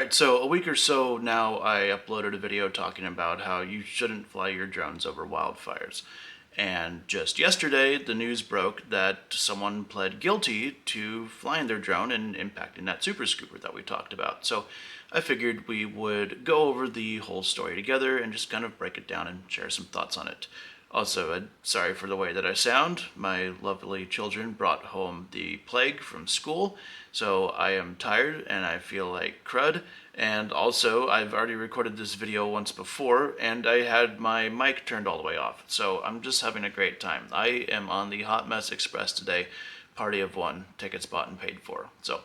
Alright, so a week or so now I uploaded a video talking about how you shouldn't fly your drones over wildfires. And just yesterday, the news broke that someone pled guilty to flying their drone and impacting that Super Scooper that we talked about. So I figured we would go over the whole story together and just kind of break it down and share some thoughts on it. Also, sorry for the way that I sound. My lovely children brought home the plague from school, so I am tired and I feel like crud. And also, I've already recorded this video once before, and I had my mic turned all the way off. So I'm just having a great time. I am on the Hot Mess Express today, party of one, tickets bought and paid for. So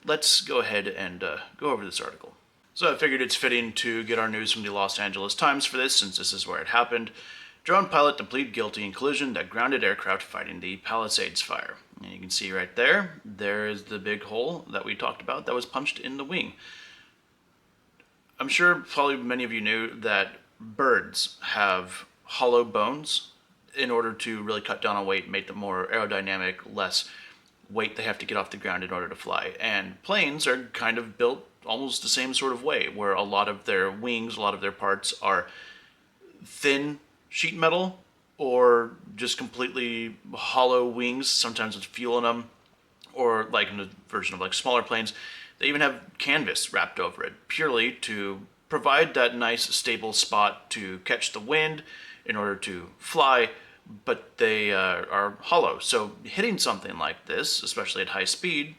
let's go ahead and go over this article. So I figured it's fitting to get our news from the Los Angeles Times for this, since this is where it happened. Drone pilot to plead guilty in collision that grounded aircraft fighting the Palisades fire. And you can see right there, there is the big hole that we talked about that was punched in the wing. I'm sure probably many of you knew that birds have hollow bones in order to really cut down on weight, make them more aerodynamic, less weight they have to get off the ground in order to fly. And planes are kind of built almost the same sort of way, where a lot of their wings, a lot of their parts are thin sheet metal or just completely hollow wings, sometimes with fuel in them, or like in the version of like smaller planes, they even have canvas wrapped over it, purely to provide that nice stable spot to catch the wind in order to fly, but they are hollow. So hitting something like this, especially at high speed,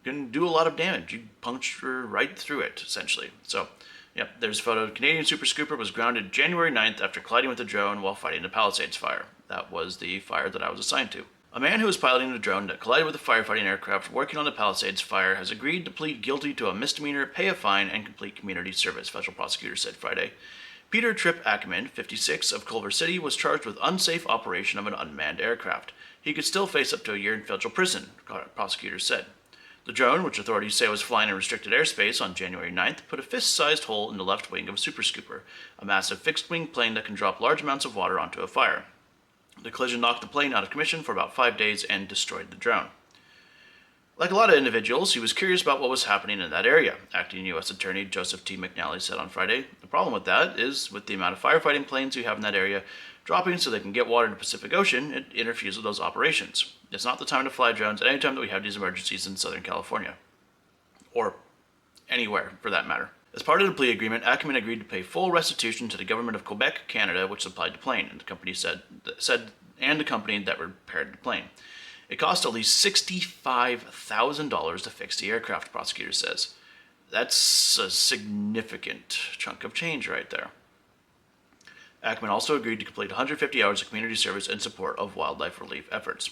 can do a lot of damage. You puncture right through it, essentially. So yep, there's a photo. Canadian Super Scooper was grounded January 9th after colliding with a drone while fighting the Palisades fire. That was the fire that I was assigned to. A man who was piloting a drone that collided with a firefighting aircraft working on the Palisades fire has agreed to plead guilty to a misdemeanor, pay a fine, and complete community service, federal prosecutors said Friday. Peter Tripp Ackerman, 56, of Culver City, was charged with unsafe operation of an unmanned aircraft. He could still face up to a year in federal prison, prosecutors said. The drone, which authorities say was flying in restricted airspace on January 9th, put a fist-sized hole in the left wing of a Super Scooper, a massive fixed-wing plane that can drop large amounts of water onto a fire. The collision knocked the plane out of commission for about 5 days and destroyed the drone. Like a lot of individuals, he was curious about what was happening in that area, Acting U.S. Attorney Joseph T. McNally said on Friday. The problem with that is, with the amount of firefighting planes you have in that area dropping so they can get water in the Pacific Ocean, it interferes with those operations. It's not the time to fly drones at any time that we have these emergencies in Southern California. Or anywhere, for that matter. As part of the plea agreement, Ackerman agreed to pay full restitution to the government of Quebec, Canada, which supplied the plane, and the company and the company that repaired the plane. It cost at least $65,000 to fix the aircraft, prosecutor says. That's a significant chunk of change right there. Ackerman also agreed to complete 150 hours of community service in support of wildlife relief efforts.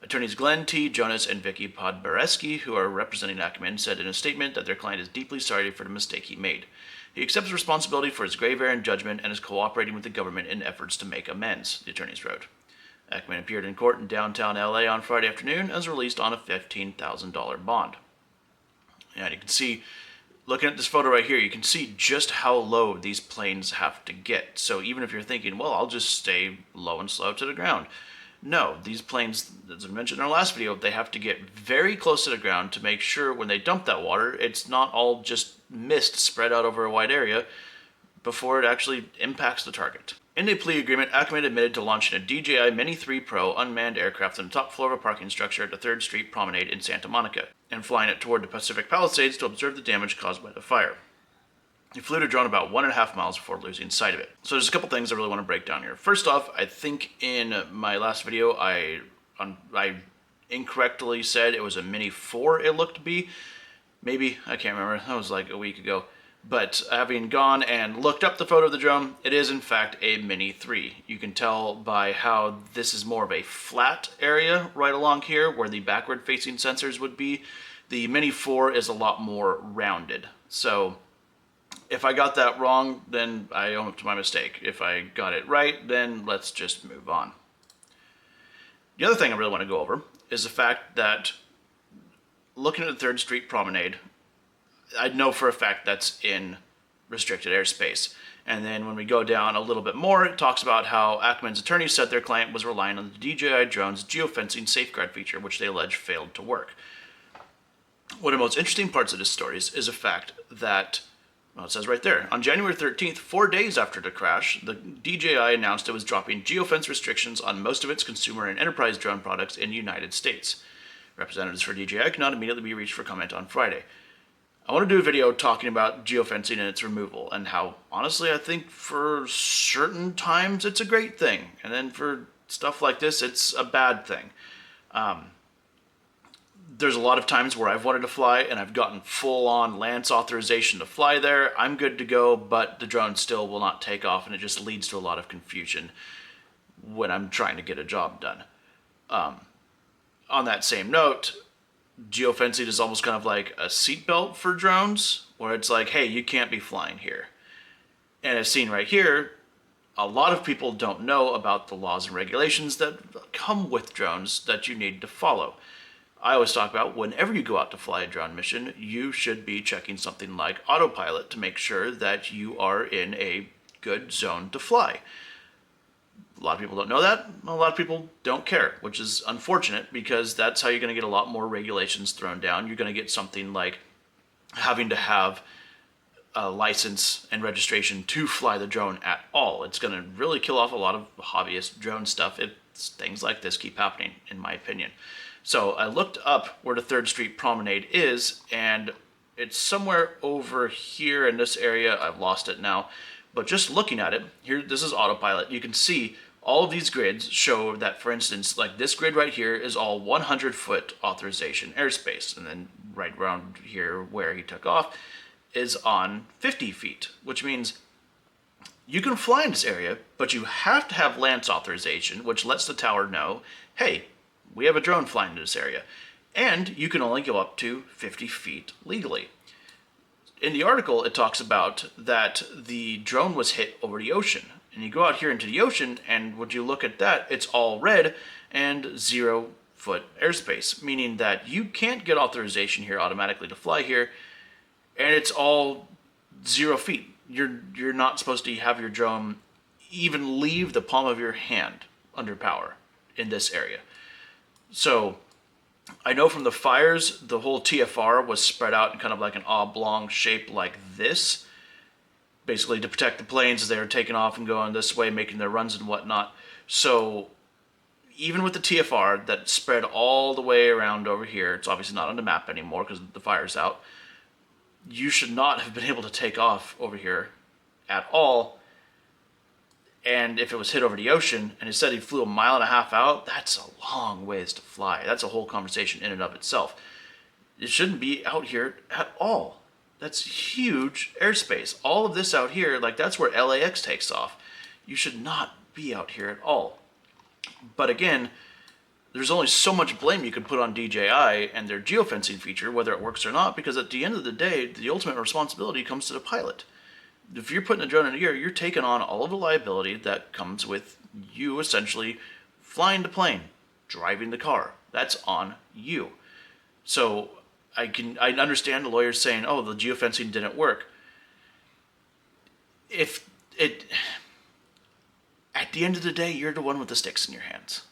Attorneys Glenn T. Jonas and Vicky Podbereski, who are representing Ackerman, said in a statement that their client is deeply sorry for the mistake he made. He accepts responsibility for his grave error in judgment and is cooperating with the government in efforts to make amends, the attorneys wrote. Ackerman appeared in court in downtown LA on Friday afternoon and was released on a $15,000 bond. And you can see, looking at this photo right here, you can see just how low these planes have to get. So even if you're thinking, well, I'll just stay low and slow to the ground. No, these planes, as I mentioned in our last video, they have to get very close to the ground to make sure when they dump that water, it's not all just mist spread out over a wide area before it actually impacts the target. In a plea agreement, Ackerman admitted to launching a DJI Mini 3 Pro unmanned aircraft on the top floor of a parking structure at the 3rd Street Promenade in Santa Monica, and flying it toward the Pacific Palisades to observe the damage caused by the fire. He flew the drone about 1.5 miles before losing sight of it. So there's a couple things I really want to break down here. First off, I think in my last video, I incorrectly said it was a Mini 4 it looked to be. Maybe, I can't remember, that was like a week ago. But having gone and looked up the photo of the drone, it is in fact a Mini 3. You can tell by how this is more of a flat area right along here where the backward facing sensors would be. The Mini 4 is a lot more rounded. So if I got that wrong, then I own up to my mistake. If I got it right, then let's just move on. The other thing I really want to go over is the fact that looking at the 3rd Street Promenade, I know for a fact that's in restricted airspace. And then when we go down a little bit more, it talks about how Ackerman's attorney said their client was relying on the DJI drone's geofencing safeguard feature, which they allege failed to work. One of the most interesting parts of this story is the fact that, well, it says right there, on January 13th, 4 days after the crash, the DJI announced it was dropping geofence restrictions on most of its consumer and enterprise drone products in the United States. Representatives for DJI could not immediately be reached for comment on Friday. I want to do a video talking about geofencing and its removal, and how, honestly, I think for certain times it's a great thing, and then for stuff like this, it's a bad thing. There's a lot of times where I've wanted to fly and I've gotten full-on Lance authorization to fly there. I'm good to go, but the drone still will not take off, and it just leads to a lot of confusion when I'm trying to get a job done. On that same note, geofencing is almost kind of like a seatbelt for drones, where it's like, hey, you can't be flying here. And as seen right here, a lot of people don't know about the laws and regulations that come with drones that you need to follow. I always talk about whenever you go out to fly a drone mission, you should be checking something like autopilot to make sure that you are in a good zone to fly. A lot of people don't know that. A lot of people don't care, which is unfortunate, because that's how you're going to get a lot more regulations thrown down. You're going to get something like having to have a license and registration to fly the drone at all. It's going to really kill off a lot of hobbyist drone stuff if things like this keep happening, in my opinion. So I looked up where the 3rd Street Promenade is, and it's somewhere over here in this area. I've lost it now. But just looking at it, here, this is autopilot. You can see all of these grids show that, for instance, like this grid right here is all 100-foot authorization airspace. And then right around here where he took off is on 50 feet, which means you can fly in this area, but you have to have Lance authorization, which lets the tower know, hey, we have a drone flying in this area. And you can only go up to 50 feet legally. In the article, it talks about that the drone was hit over the ocean. And you go out here into the ocean, and when you look at that, it's all red and 0-foot airspace, meaning that you can't get authorization here automatically to fly here, and it's all 0 feet. You're not supposed to have your drone even leave the palm of your hand under power in this area. So I know from the fires, the whole TFR was spread out in kind of like an oblong shape like this, basically to protect the planes as they were taking off and going this way, making their runs and whatnot. So even with the TFR that spread all the way around over here, it's obviously not on the map anymore because the fire's out, you should not have been able to take off over here at all. And if it was hit over the ocean, and it said he flew 1.5 miles out, that's a long ways to fly. That's a whole conversation in and of itself. It shouldn't be out here at all. That's huge airspace. All of this out here, like that's where LAX takes off. You should not be out here at all. But again, there's only so much blame you can put on DJI and their geofencing feature, whether it works or not, because at the end of the day, the ultimate responsibility comes to the pilot. If you're putting a drone in the air, you're taking on all of the liability that comes with you essentially flying the plane, driving the car. That's on you. So I understand the lawyers saying, oh, the geofencing didn't work. If it, at the end of the day, you're the one with the sticks in your hands.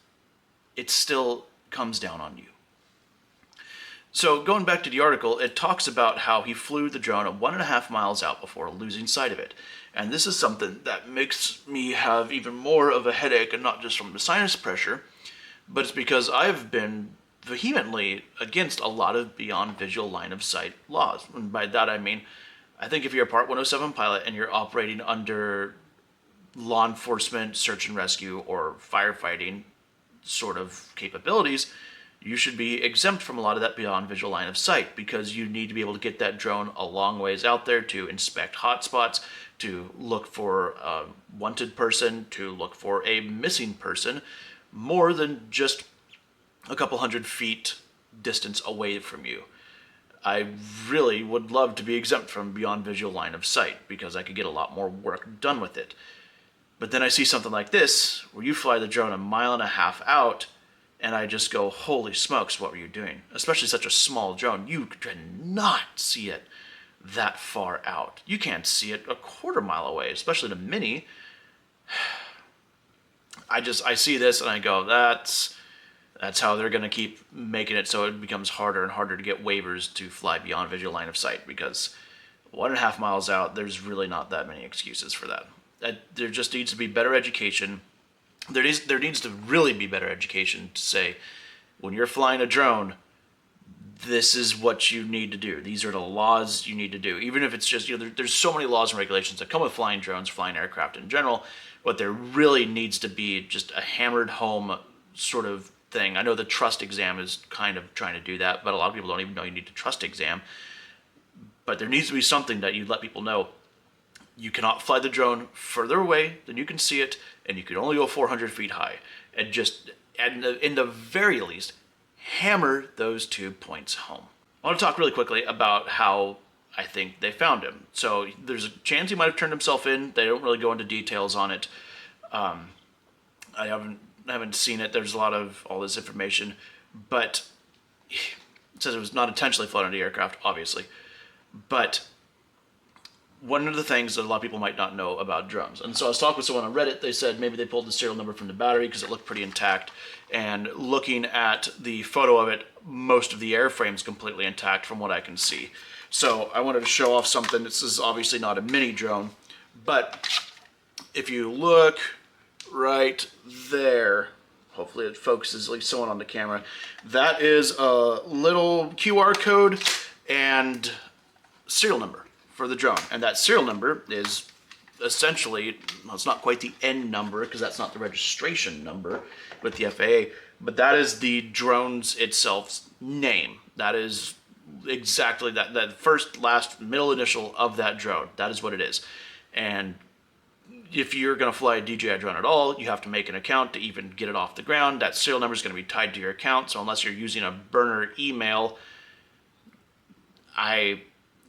It still comes down on you. So going back to the article, it talks about how he flew the drone at 1.5 miles out before losing sight of it. And this is something that makes me have even more of a headache, and not just from the sinus pressure, but it's because I've been vehemently against a lot of beyond visual line of sight laws. And by that I mean, I think if you're a Part 107 pilot and you're operating under law enforcement, search and rescue, or firefighting sort of capabilities, you should be exempt from a lot of that beyond visual line of sight, because you need to be able to get that drone a long ways out there to inspect hotspots, to look for a wanted person, to look for a missing person, more than just a couple 100 feet distance away from you. I really would love to be exempt from beyond visual line of sight, because I could get a lot more work done with it. But then I see something like this, where you fly the drone 1.5 miles out, and I just go, holy smokes, what were you doing? Especially such a small drone. You cannot see it that far out. You can't see it 1/4 mile away, especially the Mini. I see this and I go, that's That's how they're going to keep making it so it becomes harder and harder to get waivers to fly beyond visual line of sight, because 1.5 miles out, there's really not that many excuses for that. There just needs to be better education. There needs to really be better education to say, when you're flying a drone, this is what you need to do. These are the laws you need to do. Even if it's just, there's so many laws and regulations that come with flying drones, flying aircraft in general, but there really needs to be just a hammered home sort of thing. I know the trust exam is kind of trying to do that, but a lot of people don't even know you need a trust exam. But there needs to be something that you let people know. You cannot fly the drone further away than you can see it, and you can only go 400 feet high. And just, in the very least, hammer those 2 points home. I want to talk really quickly about how I think they found him. So there's a chance he might have turned himself in. They don't really go into details on it. I haven't seen it. There's a lot of all this information, but it says it was not intentionally flown into the aircraft, obviously. But one of the things that a lot of people might not know about drones, and so I was talking with someone on Reddit, they said maybe they pulled the serial number from the battery because it looked pretty intact, and looking at the photo of it, most of the airframe's completely intact from what I can see. So I wanted to show off something. This is obviously not a mini drone, but if you look right there, hopefully it focuses at least someone on the camera, that is a little QR code and serial number for the drone. And that serial number is essentially, well, it's not quite the N number because that's not the registration number with the FAA, but that is the drone's itself's name. That is exactly that first, last, middle initial of that drone. That is what it is. And if you're going to fly a DJI drone at all, you have to make an account to even get it off the ground. That serial number is going to be tied to your account. So unless you're using a burner email,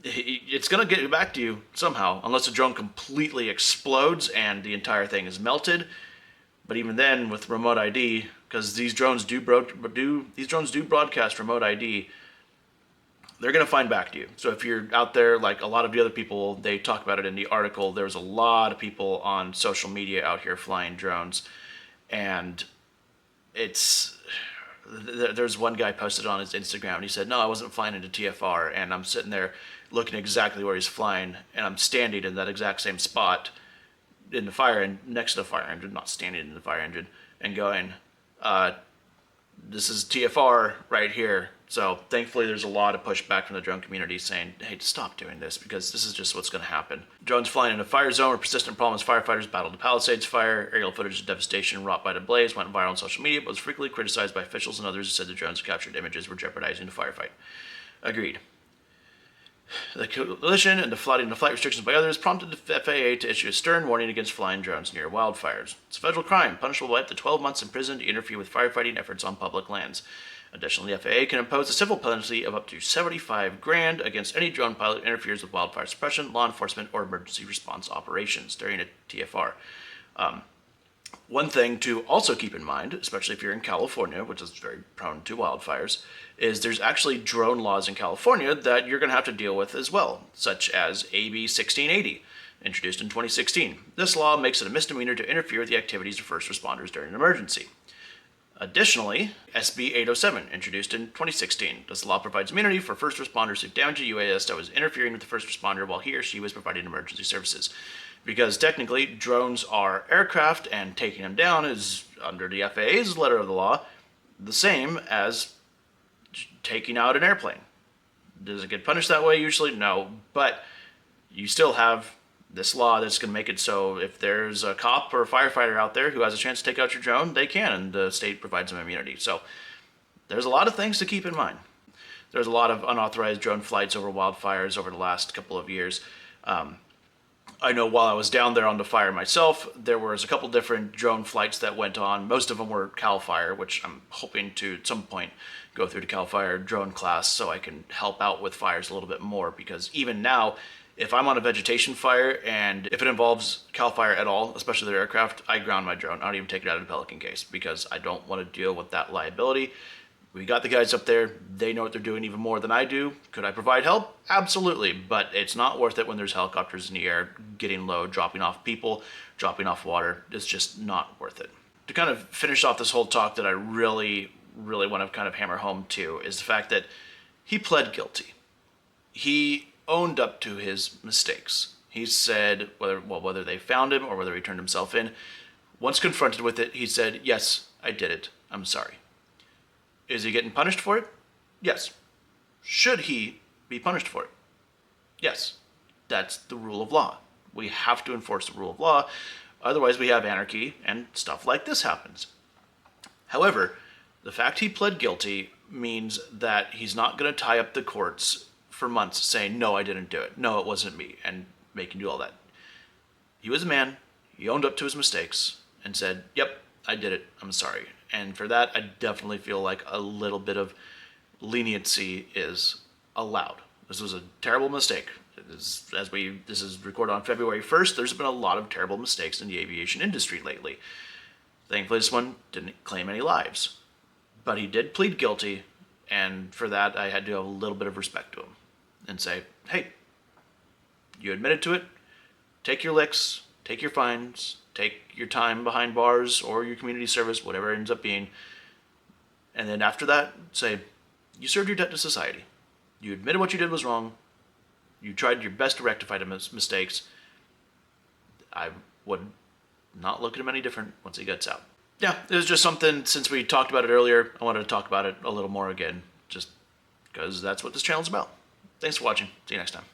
it's going to get back to you somehow, unless the drone completely explodes and the entire thing is melted. But even then, with remote ID, because these drones do broadcast remote ID, they're going to find back to you. So if you're out there, like a lot of the other people, they talk about it in the article, there's a lot of people on social media out here flying drones, and there's one guy posted on his Instagram, and he said, no, I wasn't flying into TFR, and I'm sitting there looking exactly where he's flying, and I'm standing in that exact same spot in the fire, and next to the fire engine, not standing in the fire engine, and going, this is TFR right here. So thankfully there's a lot of pushback from the drone community saying, hey, stop doing this, because this is just what's going to happen. Drones flying in a fire zone where persistent problems firefighters battled the Palisades fire. Aerial footage of devastation wrought by the blaze went viral on social media, but was frequently criticized by officials and others who said the drones captured images were jeopardizing the firefight. Agreed. The coalition and the flight restrictions by others prompted the FAA to issue a stern warning against flying drones near wildfires. It's a federal crime, punishable by up to 12 months in prison to interfere with firefighting efforts on public lands. Additionally, the FAA can impose a civil penalty of up to $75,000 against any drone pilot who interferes with wildfire suppression, law enforcement, or emergency response operations during a TFR. One thing to also keep in mind, especially if you're in California, which is very prone to wildfires, is there's actually drone laws in California that you're going to have to deal with as well, such as AB 1680, introduced in 2016. This law makes it a misdemeanor to interfere with the activities of first responders during an emergency. Additionally, SB 807, introduced in 2016. This law provides immunity for first responders who damage a UAS that was interfering with the first responder while he or she was providing emergency services. Because technically, drones are aircraft, and taking them down is, under the FAA's letter of the law, the same as taking out an airplane. Does it get punished that way? Usually, no. But you still have this law that's going to make it so if there's a cop or a firefighter out there who has a chance to take out your drone, they can, and the state provides them immunity. So there's a lot of things to keep in mind. There's a lot of unauthorized drone flights over wildfires over the last couple of years. I know while I was down there on the fire myself, there was a couple different drone flights that went on. Most of them were CAL FIRE, which I'm hoping to at some point go through the CAL FIRE drone class so I can help out with fires a little bit more, because even now, if I'm on a vegetation fire and if it involves CAL FIRE at all, especially their aircraft, I ground my drone. I don't even take it out of the Pelican case because I don't want to deal with that liability. We got the guys up there. They know what they're doing even more than I do. Could I provide help? Absolutely. But it's not worth it when there's helicopters in the air getting low, dropping off people, dropping off water. It's just not worth it. To kind of finish off this whole talk that I really really want to kind of hammer home too is the fact that he pled guilty. He owned up to his mistakes. He said whether they found him or whether he turned himself in, once confronted with it, he said, "Yes, I did it. I'm sorry." Is he getting punished for it? Yes. Should he be punished for it? Yes. That's the rule of law. We have to enforce the rule of law. Otherwise, we have anarchy and stuff like this happens. However, the fact he pled guilty means that he's not going to tie up the courts for months saying, "No, I didn't do it. No, it wasn't me," and making do all that. He was a man. He owned up to his mistakes and said, "Yep, I did it. I'm sorry." And for that, I definitely feel like a little bit of leniency is allowed. This was a terrible mistake. This is recorded on February 1st. There's been a lot of terrible mistakes in the aviation industry lately. Thankfully, this one didn't claim any lives. But he did plead guilty, and for that, I had to have a little bit of respect to him and say, "Hey, you admitted to it. Take your licks, take your fines, take your time behind bars or your community service, whatever it ends up being. And then after that, say, you served your debt to society. You admitted what you did was wrong. You tried your best to rectify the mistakes. I would not look at him any different once he gets out." Yeah, it was just something, since we talked about it earlier, I wanted to talk about it a little more again, just because that's what this channel's about. Thanks for watching. See you next time.